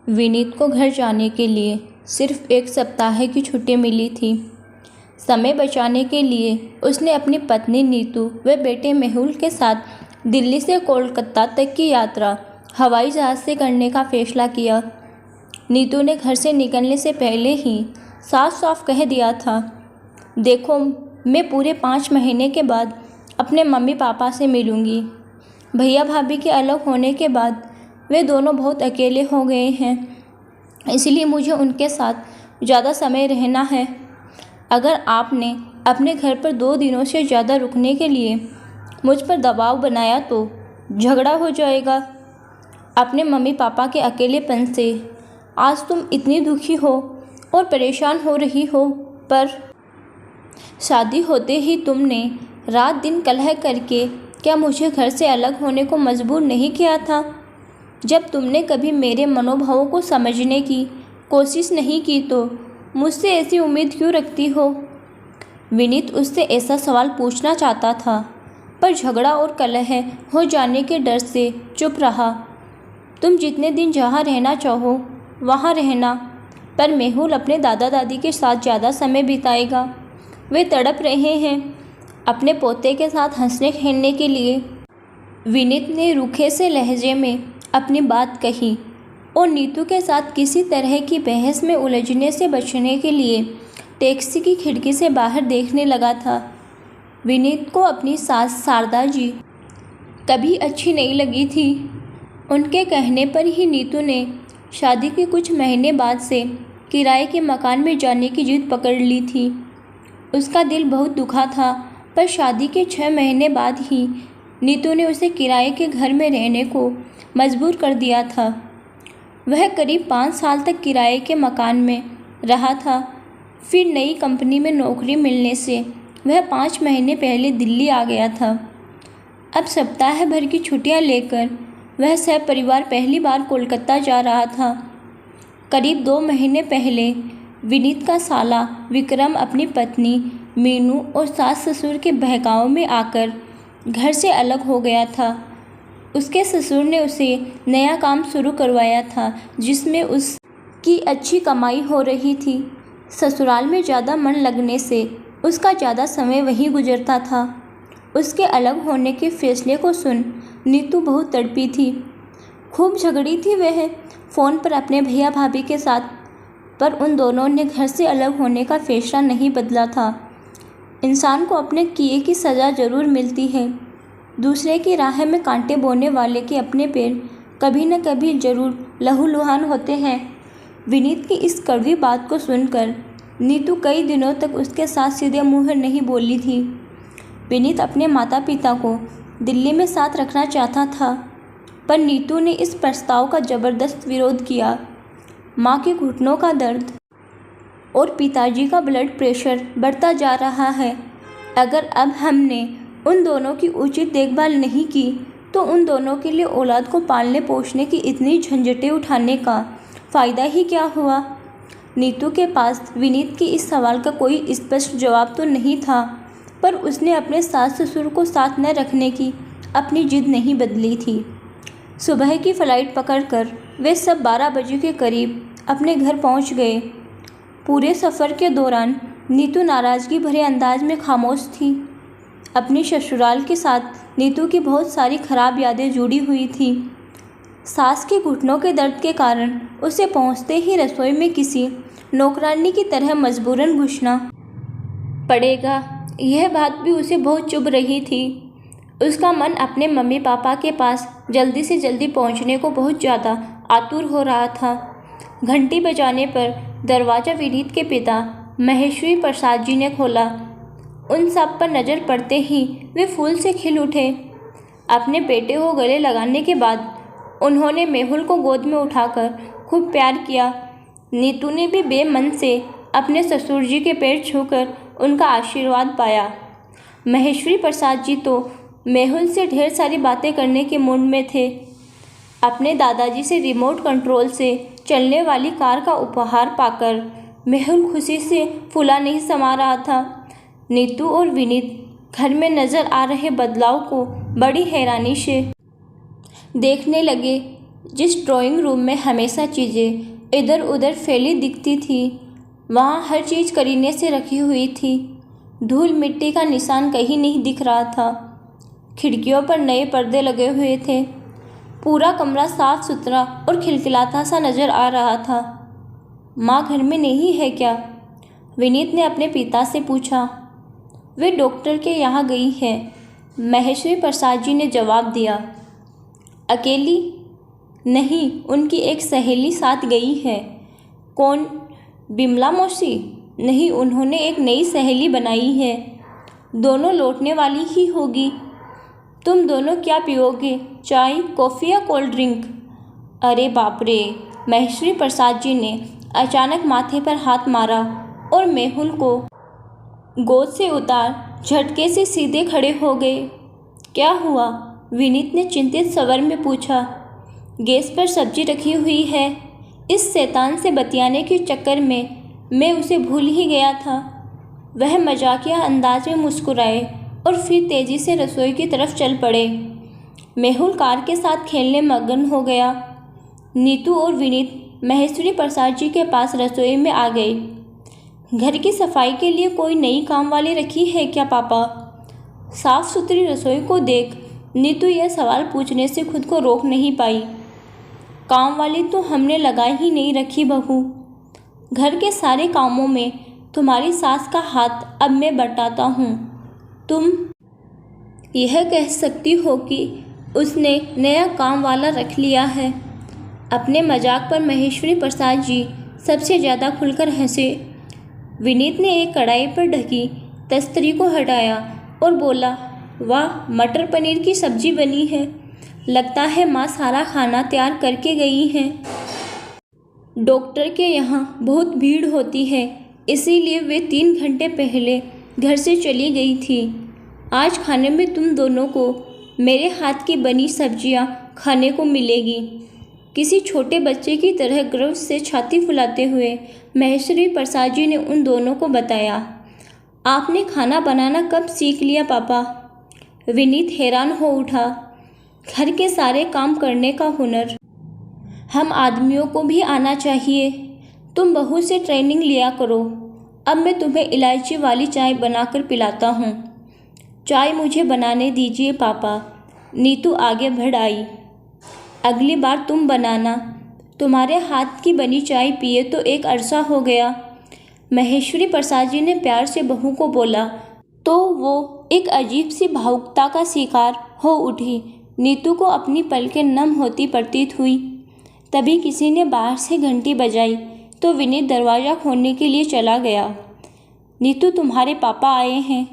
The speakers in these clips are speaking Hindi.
विनीत को घर जाने के लिए सिर्फ 1 सप्ताह की छुट्टी मिली थी। समय बचाने के लिए उसने अपनी पत्नी नीतू व बेटे मेहुल के साथ दिल्ली से कोलकाता तक की यात्रा हवाई जहाज़ से करने का फैसला किया। नीतू ने घर से निकलने से पहले ही साफ साफ कह दिया था, देखो मैं पूरे 5 महीने के बाद अपने मम्मी पापा से मिलूँगी। भैया भाभी के अलग होने के बाद वे दोनों बहुत अकेले हो गए हैं, इसलिए मुझे उनके साथ ज़्यादा समय रहना है। अगर आपने अपने घर पर 2 दिनों से ज़्यादा रुकने के लिए मुझ पर दबाव बनाया तो झगड़ा हो जाएगा। अपने मम्मी पापा के अकेलेपन से आज तुम इतनी दुखी हो और परेशान हो रही हो, पर शादी होते ही तुमने रात दिन कलह करके क्या मुझे घर से अलग होने को मजबूर नहीं किया था? जब तुमने कभी मेरे मनोभावों को समझने की कोशिश नहीं की तो मुझसे ऐसी उम्मीद क्यों रखती हो? विनीत उससे ऐसा सवाल पूछना चाहता था, पर झगड़ा और कलह हो जाने के डर से चुप रहा। तुम जितने दिन जहाँ रहना चाहो वहाँ रहना, पर मेहुल अपने दादा दादी के साथ ज़्यादा समय बिताएगा। वे तड़प रहे हैं अपने पोते के साथ हंसने खेलने के लिए। विनीत ने रूखे से लहजे में अपनी बात कही और नीतू के साथ किसी तरह की बहस में उलझने से बचने के लिए टैक्सी की खिड़की से बाहर देखने लगा था। विनीत को अपनी सास शारदा जी कभी अच्छी नहीं लगी थी। उनके कहने पर ही नीतू ने शादी के कुछ महीने बाद से किराए के मकान में जाने की जिद पकड़ ली थी। उसका दिल बहुत दुखा था, पर शादी के 6 महीने बाद ही नीतू ने उसे किराए के घर में रहने को मजबूर कर दिया था। वह करीब 5 साल तक किराए के मकान में रहा था। फिर नई कंपनी में नौकरी मिलने से वह 5 महीने पहले दिल्ली आ गया था। अब सप्ताह भर की छुट्टियां लेकर वह सपरिवार पहली बार कोलकाता जा रहा था। करीब 2 महीने पहले विनीत का साला विक्रम अपनी पत्नी मीनू और सास ससुर के बहकाव में आकर घर से अलग हो गया था। उसके ससुर ने उसे नया काम शुरू करवाया था जिसमें उसकी अच्छी कमाई हो रही थी। ससुराल में ज़्यादा मन लगने से उसका ज़्यादा समय वहीं गुजरता था। उसके अलग होने के फैसले को सुन नीतू बहुत तड़पी थी। खूब झगड़ी थी वह फ़ोन पर अपने भैया भाभी के साथ, पर उन दोनों ने घर से अलग होने का फैसला नहीं बदला था। इंसान को अपने किए की सज़ा ज़रूर मिलती है। दूसरे की राह में कांटे बोने वाले के अपने पैर कभी न कभी ज़रूर लहूलुहान होते हैं। विनीत की इस कड़वी बात को सुनकर नीतू कई दिनों तक उसके साथ सीधे मुँह नहीं बोली थी। विनीत अपने माता पिता को दिल्ली में साथ रखना चाहता था, पर नीतू ने इस प्रस्ताव का ज़बरदस्त विरोध किया। माँ के घुटनों का दर्द और पिताजी का ब्लड प्रेशर बढ़ता जा रहा है। अगर अब हमने उन दोनों की उचित देखभाल नहीं की तो उन दोनों के लिए औलाद को पालने पोषने की इतनी झंझटें उठाने का फ़ायदा ही क्या हुआ? नीतू के पास विनीत के इस सवाल का कोई स्पष्ट जवाब तो नहीं था, पर उसने अपने सास ससुर को साथ न रखने की अपनी जिद नहीं बदली थी। सुबह की फ़्लाइट पकड़कर वे सब 12 बजे के करीब अपने घर पहुंच गए। पूरे सफ़र के दौरान नीतू नाराज़गी भरे अंदाज में खामोश थी। अपनी ससुराल के साथ नीतू की बहुत सारी ख़राब यादें जुड़ी हुई थी। सास के घुटनों के दर्द के कारण उसे पहुंचते ही रसोई में किसी नौकरानी की तरह मजबूरन घुसना पड़ेगा। यह बात भी उसे बहुत चुभ रही थी। उसका मन अपने मम्मी पापा के पास जल्दी से जल्दी पहुंचने को बहुत ज़्यादा आतुर हो रहा था। घंटी बजाने पर दरवाज़ा विनीत के पिता महेश्वरी प्रसाद जी ने खोला। उन सब पर नज़र पड़ते ही वे फूल से खिल उठे। अपने बेटे को गले लगाने के बाद उन्होंने मेहुल को गोद में उठाकर खूब प्यार किया। नीतू ने भी बेमन से अपने ससुर जी के पैर छूकर उनका आशीर्वाद पाया। महेश्वरी प्रसाद जी तो मेहुल से ढेर सारी बातें करने के मूड में थे। अपने दादाजी से रिमोट कंट्रोल से चलने वाली कार का उपहार पाकर मेहुल खुशी से फूला नहीं समा रहा था। नीतू और विनीत घर में नज़र आ रहे बदलाव को बड़ी हैरानी से देखने लगे। जिस ड्राइंग रूम में हमेशा चीज़ें इधर उधर फैली दिखती थी, वहाँ हर चीज़ करीने से रखी हुई थी। धूल मिट्टी का निशान कहीं नहीं दिख रहा था। खिड़कियों पर नए पर्दे लगे हुए थे। पूरा कमरा साफ सुथरा और खिलखिलाता सा नज़र आ रहा था। माँ घर में नहीं है क्या? विनीत ने अपने पिता से पूछा। वे डॉक्टर के यहाँ गई है, महेश्वरी प्रसाद जी ने जवाब दिया। अकेली? नहीं, उनकी एक सहेली साथ गई है। कौन? बिमला मौसी? नहीं, उन्होंने एक नई सहेली बनाई है। दोनों लौटने वाली ही होगी। तुम दोनों क्या पियोगे, चाय, कॉफ़ी या कोल्ड ड्रिंक? अरे बाप रे! महेश्वरी प्रसाद जी ने अचानक माथे पर हाथ मारा और मेहुल को गोद से उतार झटके से सीधे खड़े हो गए। क्या हुआ? विनीत ने चिंतित स्वर में पूछा। गैस पर सब्जी रखी हुई है। इस शैतान से बतियाने के चक्कर में मैं उसे भूल ही गया था। वह मजाकिया अंदाज में मुस्कुराए और फिर तेजी से रसोई की तरफ चल पड़े। मेहुल कार के साथ खेलने मगन हो गया। नीतू और विनीत महेश्वरी प्रसाद जी के पास रसोई में आ गए। घर की सफाई के लिए कोई नई काम वाली रखी है क्या पापा? साफ सुथरी रसोई को देख नीतू यह सवाल पूछने से खुद को रोक नहीं पाई। काम वाली तो हमने लगाई ही नहीं रखी बहू। घर के सारे कामों में तुम्हारी सास का हाथ अब मैं बटाता हूँ। तुम यह कह सकती हो कि उसने नया काम वाला रख लिया है। अपने मजाक पर महेश्वरी प्रसाद जी सबसे ज़्यादा खुलकर हंसे। विनीत ने एक कढ़ाई पर ढकी तस्तरी को हटाया और बोला, वाह, मटर पनीर की सब्जी बनी है। लगता है माँ सारा खाना तैयार करके गई हैं। डॉक्टर के यहाँ बहुत भीड़ होती है, इसीलिए वे 3 घंटे पहले घर से चली गई थी। आज खाने में तुम दोनों को मेरे हाथ की बनी सब्जियाँ खाने को मिलेगी। किसी छोटे बच्चे की तरह गर्व से छाती फुलाते हुए महेश्वरी प्रसाद जी ने उन दोनों को बताया। आपने खाना बनाना कब सीख लिया पापा? विनीत हैरान हो उठा। घर के सारे काम करने का हुनर हम आदमियों को भी आना चाहिए। तुम बहू से ट्रेनिंग लिया करो। अब मैं तुम्हें इलायची वाली चाय बनाकर पिलाता हूँ। चाय मुझे बनाने दीजिए पापा। नीतू आगे बढ़ आई। अगली बार तुम बनाना। तुम्हारे हाथ की बनी चाय पिए तो एक अरसा हो गया। महेश्वरी प्रसाद जी ने प्यार से बहू को बोला तो वो एक अजीब सी भावुकता का शिकार हो उठी। नीतू को अपनी पलकें नम होती प्रतीत हुई। तभी किसी ने बाहर से घंटी बजाई तो विनीत दरवाज़ा खोलने के लिए चला गया। नीतू, तुम्हारे पापा आए हैं।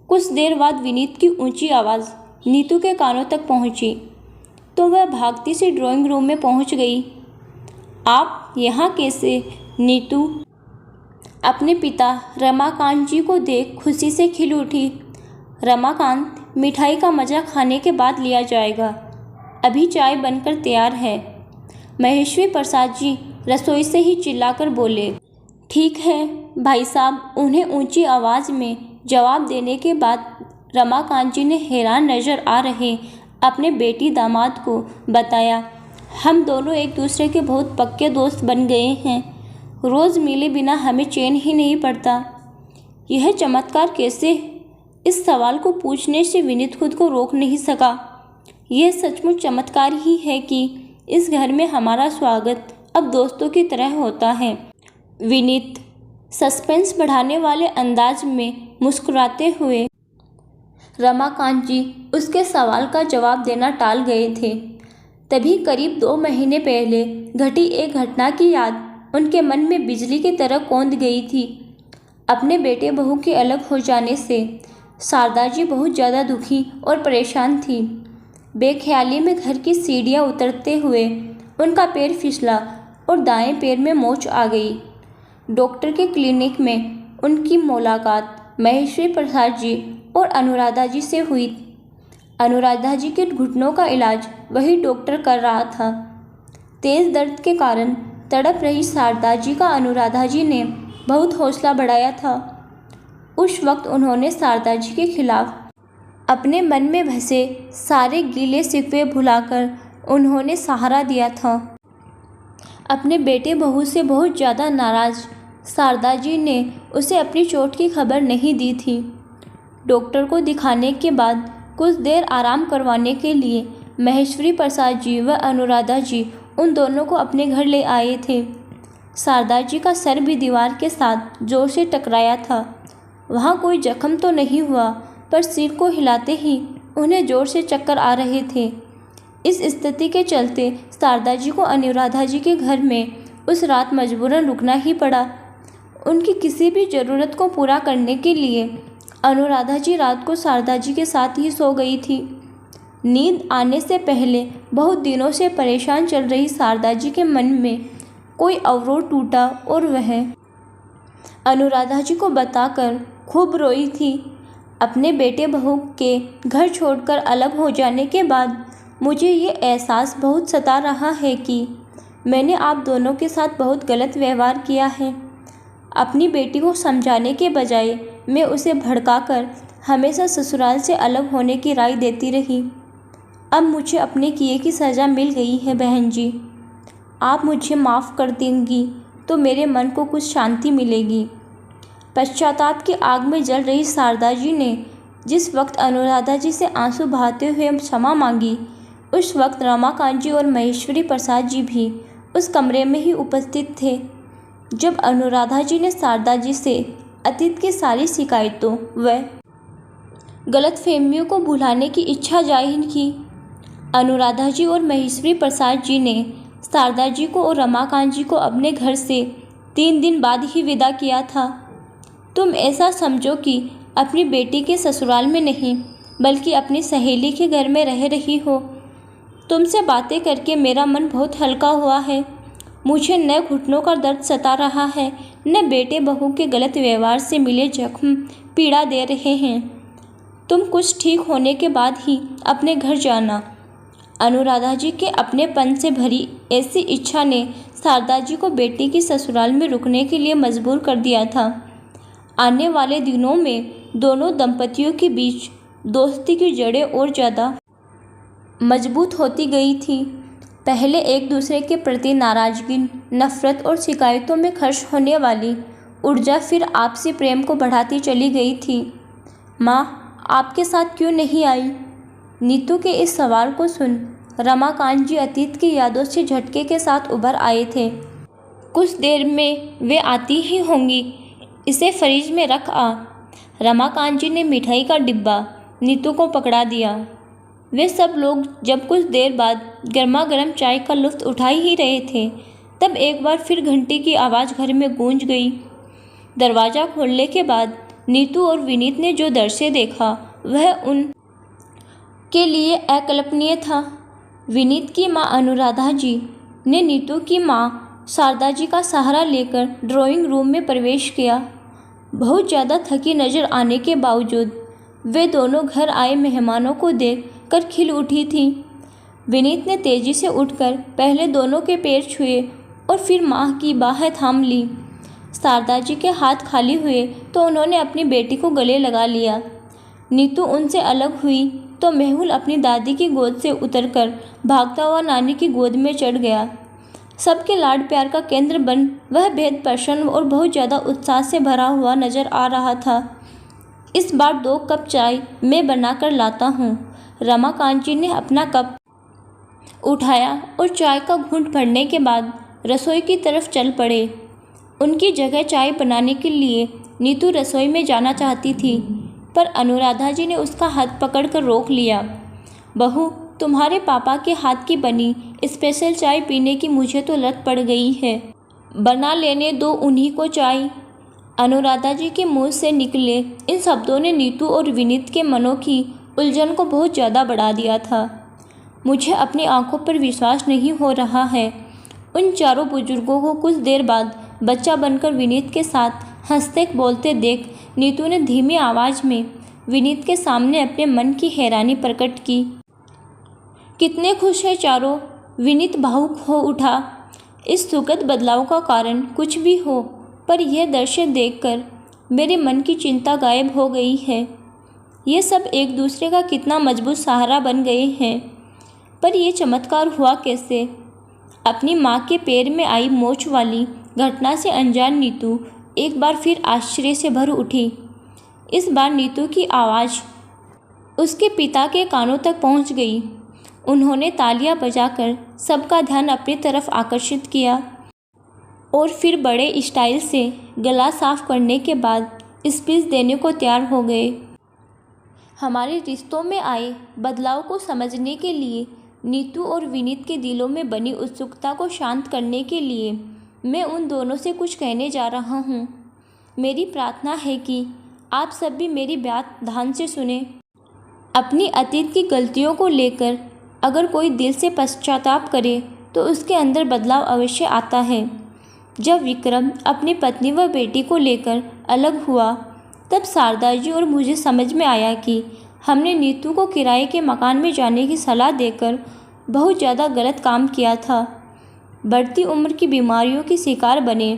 कुछ देर बाद विनीत की ऊंची आवाज़ नीतू के कानों तक पहुंची तो वह भागती सी ड्राइंग रूम में पहुंच गई। आप यहाँ कैसे? नीतू अपने पिता रमाकांत जी को देख खुशी से खिल उठी। रमाकांत, मिठाई का मज़ा खाने के बाद लिया जाएगा। अभी चाय बनकर तैयार है। महेश्वरी प्रसाद जी रसोई से ही चिल्लाकर बोले। ठीक है भाई साहब। उन्हें ऊंची आवाज़ में जवाब देने के बाद रमाकांत जी ने हैरान नज़र आ रहे अपने बेटी दामाद को बताया, हम दोनों एक दूसरे के बहुत पक्के दोस्त बन गए हैं। रोज़ मिले बिना हमें चैन ही नहीं पड़ता। यह चमत्कार कैसे? इस सवाल को पूछने से विनीत खुद को रोक नहीं सका। यह सचमुच चमत्कार ही है कि इस घर में हमारा स्वागत अब दोस्तों की तरह होता है। विनीत सस्पेंस बढ़ाने वाले अंदाज में मुस्कुराते हुए रमाकांत जी उसके सवाल का जवाब देना टाल गए थे। तभी करीब 2 महीने पहले घटी एक घटना की याद उनके मन में बिजली की तरह कौंध गई थी। अपने बेटे बहू के अलग हो जाने से शारदा जी बहुत ज़्यादा दुखी और परेशान थी। बेख्याली में घर की सीढ़ियाँ उतरते हुए उनका पैर फिसला और दाएं पैर में मोच आ गई। डॉक्टर के क्लिनिक में उनकी मुलाकात महेश्वरी प्रसाद जी और अनुराधा जी से हुई। अनुराधा जी के घुटनों का इलाज वही डॉक्टर कर रहा था। तेज़ दर्द के कारण तड़प रही शारदा जी का अनुराधा जी ने बहुत हौसला बढ़ाया था। उस वक्त उन्होंने शारदा जी के खिलाफ अपने मन में बसे सारे गीले शिकवे भुलाकर उन्होंने सहारा दिया था। अपने बेटे बहू से बहुत ज़्यादा नाराज़ शारदा जी ने उसे अपनी चोट की खबर नहीं दी थी। डॉक्टर को दिखाने के बाद कुछ देर आराम करवाने के लिए महेश्वरी प्रसाद जी व अनुराधा जी उन दोनों को अपने घर ले आए थे। शारदा जी का सर भी दीवार के साथ जोर से टकराया था। वहाँ कोई जख्म तो नहीं हुआ, पर सिर को हिलाते ही उन्हें जोर से चक्कर आ रहे थे। इस स्थिति के चलते शारदा जी को अनुराधा जी के घर में उस रात मजबूरन रुकना ही पड़ा। उनकी किसी भी ज़रूरत को पूरा करने के लिए अनुराधा जी रात को शारदा जी के साथ ही सो गई थी। नींद आने से पहले बहुत दिनों से परेशान चल रही शारदा जी के मन में कोई अवरोध टूटा और वह अनुराधा जी को बताकर खूब रोई थी। अपने बेटे बहू के घर छोड़कर अलग हो जाने के बाद मुझे ये एहसास बहुत सता रहा है कि मैंने आप दोनों के साथ बहुत गलत व्यवहार किया है। अपनी बेटी को समझाने के बजाय मैं उसे भड़काकर हमेशा ससुराल से अलग होने की राय देती रही। अब मुझे अपने किए की सज़ा मिल गई है बहन जी। आप मुझे माफ़ कर देंगी तो मेरे मन को कुछ शांति मिलेगी। पश्चाताप की आग में जल रही शारदा जी ने जिस वक्त अनुराधा जी से आंसू बहाते हुए क्षमा मांगी, उस वक्त रमाकांत जी और महेश्वरी प्रसाद जी भी उस कमरे में ही उपस्थित थे। जब अनुराधा जी ने शारदा जी से अतीत की सारी शिकायतों व गलतफहमियों को भुलाने की इच्छा जाहिर की, अनुराधा जी और महेश्वरी प्रसाद जी ने शारदा जी को और रमाकांत जी को अपने घर से 3 दिन बाद ही विदा किया था। तुम ऐसा समझो कि अपनी बेटी के ससुराल में नहीं बल्कि अपनी सहेली के घर में रह रही हो। तुमसे बातें करके मेरा मन बहुत हल्का हुआ है। मुझे न घुटनों का दर्द सता रहा है, न बेटे बहू के गलत व्यवहार से मिले जख्म पीड़ा दे रहे हैं। तुम कुछ ठीक होने के बाद ही अपने घर जाना। अनुराधा जी के अपनेपन से भरी ऐसी इच्छा ने शारदा जी को बेटी की ससुराल में रुकने के लिए मजबूर कर दिया था। आने वाले दिनों में दोनों दंपतियों के बीच दोस्ती की जड़ें और ज़्यादा मजबूत होती गई थी। पहले एक दूसरे के प्रति नाराज़गी, नफ़रत और शिकायतों में खर्च होने वाली ऊर्जा फिर आपसी प्रेम को बढ़ाती चली गई थी। माँ आपके साथ क्यों नहीं आई? नीतू के इस सवाल को सुन रमाकांत जी अतीत की यादों से झटके के साथ उभर आए थे। कुछ देर में वे आती ही होंगी, इसे फ्रिज में रख आ। रमाकांत जी ने मिठाई का डिब्बा नीतू को पकड़ा दिया। वे सब लोग जब कुछ देर बाद गर्मा गर्म चाय का लुत्फ़ उठा ही रहे थे, तब एक बार फिर घंटी की आवाज़ घर में गूंज गई। दरवाज़ा खोलने के बाद नीतू और विनीत ने जो दृश्य देखा वह उन के लिए अकल्पनीय था। विनीत की मां अनुराधा जी ने नीतू की मां शारदा जी का सहारा लेकर ड्राइंग रूम में प्रवेश किया। बहुत ज़्यादा थकी नज़र आने के बावजूद वे दोनों घर आए मेहमानों को देख कर खिल उठी थी। विनीत ने तेज़ी से उठकर पहले दोनों के पैर छुए और फिर माँ की बाहें थाम ली। शारदा जी के हाथ खाली हुए तो उन्होंने अपनी बेटी को गले लगा लिया। नीतू उनसे अलग हुई तो मेहुल अपनी दादी की गोद से उतरकर भागता हुआ नानी की गोद में चढ़ गया। सबके लाड प्यार का केंद्र बन वह बेहद प्रसन्न और बहुत ज़्यादा उत्साह से भरा हुआ नजर आ रहा था। इस बार 2 कप चाय मैं बनाकर लाता हूँ। रमाकांत जी ने अपना कप उठाया और चाय का घूंट भरने के बाद रसोई की तरफ चल पड़े। उनकी जगह चाय बनाने के लिए नीतू रसोई में जाना चाहती थी, पर अनुराधा जी ने उसका हाथ पकड़कर रोक लिया। बहू, तुम्हारे पापा के हाथ की बनी स्पेशल चाय पीने की मुझे तो लत पड़ गई है। बना लेने दो उन्हीं को चाय। अनुराधा जी के मुंह से निकले इन शब्दों ने नीतू और विनीत के मनों की उलझन को बहुत ज़्यादा बढ़ा दिया था। मुझे अपनी आंखों पर विश्वास नहीं हो रहा है। उन चारों बुजुर्गों को कुछ देर बाद बच्चा बनकर विनीत के साथ हंसते बोलते देख नीतू ने धीमी आवाज़ में विनीत के सामने अपने मन की हैरानी प्रकट की। कितने खुश हैं चारों। विनीत भावुक हो उठा। इस सुखद बदलाव का कारण कुछ भी हो, पर यह दृश्य देखकर मेरे मन की चिंता गायब हो गई है। ये सब एक दूसरे का कितना मजबूत सहारा बन गए हैं। पर यह चमत्कार हुआ कैसे? अपनी माँ के पैर में आई मोच वाली घटना से अनजान नीतू एक बार फिर आश्चर्य से भर उठी। इस बार नीतू की आवाज़ उसके पिता के कानों तक पहुंच गई। उन्होंने तालियां बजाकर सबका ध्यान अपनी तरफ आकर्षित किया और फिर बड़े स्टाइल से गला साफ करने के बाद स्पीच देने को तैयार हो गए। हमारे रिश्तों में आए बदलाव को समझने के लिए, नीतू और विनीत के दिलों में बनी उत्सुकता को शांत करने के लिए मैं उन दोनों से कुछ कहने जा रहा हूँ। मेरी प्रार्थना है कि आप सब भी मेरी बात ध्यान से सुने। अपनी अतीत की गलतियों को लेकर अगर कोई दिल से पश्चाताप करे तो उसके अंदर बदलाव अवश्य आता है। जब विक्रम अपनी पत्नी व बेटी को लेकर अलग हुआ तब शारदा जी और मुझे समझ में आया कि हमने नीतू को किराए के मकान में जाने की सलाह देकर बहुत ज़्यादा गलत काम किया था। बढ़ती उम्र की बीमारियों के शिकार बने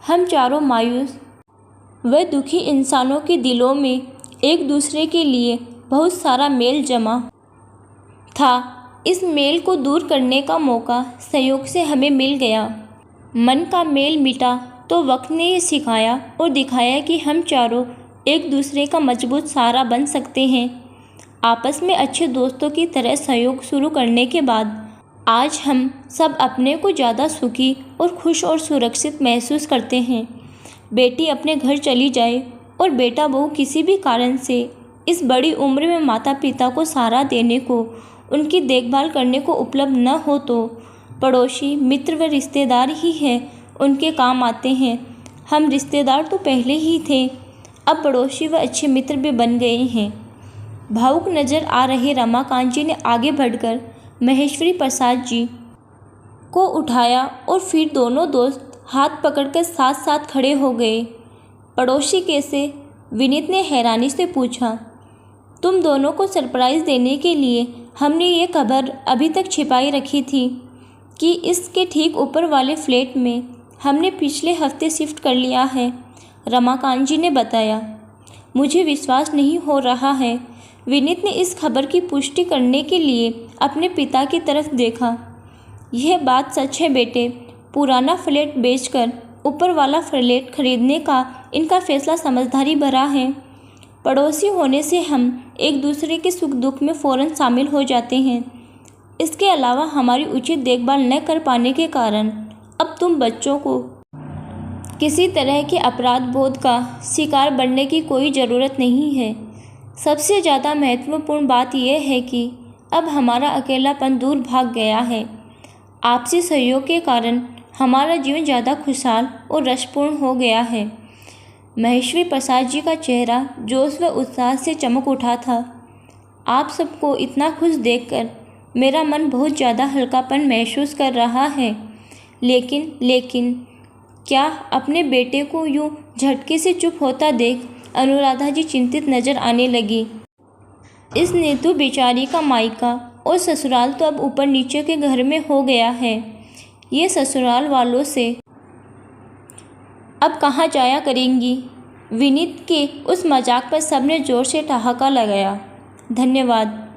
हम चारों मायूस व दुखी इंसानों के दिलों में एक दूसरे के लिए बहुत सारा मेल जमा था। इस मेल को दूर करने का मौका संयोग से हमें मिल गया। मन का मेल मिटा तो वक्त ने ये सिखाया और दिखाया कि हम चारों एक दूसरे का मजबूत सहारा बन सकते हैं। आपस में अच्छे दोस्तों की तरह सहयोग शुरू करने के बाद आज हम सब अपने को ज़्यादा सुखी और खुश और सुरक्षित महसूस करते हैं। बेटी अपने घर चली जाए और बेटा बहू किसी भी कारण से इस बड़ी उम्र में माता पिता को सहारा देने को, उनकी देखभाल करने को उपलब्ध न हो तो पड़ोसी, मित्र व रिश्तेदार ही हैं उनके काम आते हैं। हम रिश्तेदार तो पहले ही थे, अब पड़ोसी व अच्छे मित्र भी बन गए हैं। भावुक नज़र आ रहे रमाकांत जी ने आगे बढ़कर महेश्वरी प्रसाद जी को उठाया और फिर दोनों दोस्त हाथ पकड़कर साथ साथ खड़े हो गए। पड़ोसी कैसे? विनीत ने हैरानी से पूछा। तुम दोनों को सरप्राइज़ देने के लिए हमने ये खबर अभी तक छिपाई रखी थी कि इसके ठीक ऊपर वाले फ्लैट में हमने पिछले हफ्ते शिफ्ट कर लिया है, रमाकांत जी ने बताया। मुझे विश्वास नहीं हो रहा है। विनीत ने इस खबर की पुष्टि करने के लिए अपने पिता की तरफ देखा। यह बात सच है बेटे, पुराना फ्लैट बेचकर ऊपर वाला फ्लैट खरीदने का इनका फैसला समझदारी भरा है। पड़ोसी होने से हम एक दूसरे के सुख दुख में फ़ौरन शामिल हो जाते हैं। इसके अलावा हमारी उचित देखभाल न कर पाने के कारण अब तुम बच्चों को किसी तरह के अपराध बोध का शिकार बनने की कोई ज़रूरत नहीं है। सबसे ज़्यादा महत्वपूर्ण बात यह है कि अब हमारा अकेलापन दूर भाग गया है। आपसी सहयोग के कारण हमारा जीवन ज़्यादा खुशहाल और रसपूर्ण हो गया है। महेश्वरी प्रसाद जी का चेहरा जोश व उत्साह से चमक उठा था। आप सबको इतना खुश देखकर मेरा मन बहुत ज़्यादा हल्कापन महसूस कर रहा है। लेकिन क्या अपने बेटे को यूँ झटके से चुप होता देख अनुराधा जी चिंतित नज़र आने लगी। इस नीतू बेचारी का मायका और ससुराल तो अब ऊपर नीचे के घर में हो गया है। ये ससुराल वालों से अब कहाँ जाया करेंगी? विनीत के उस मजाक पर सबने जोर से ठहाका लगाया। धन्यवाद।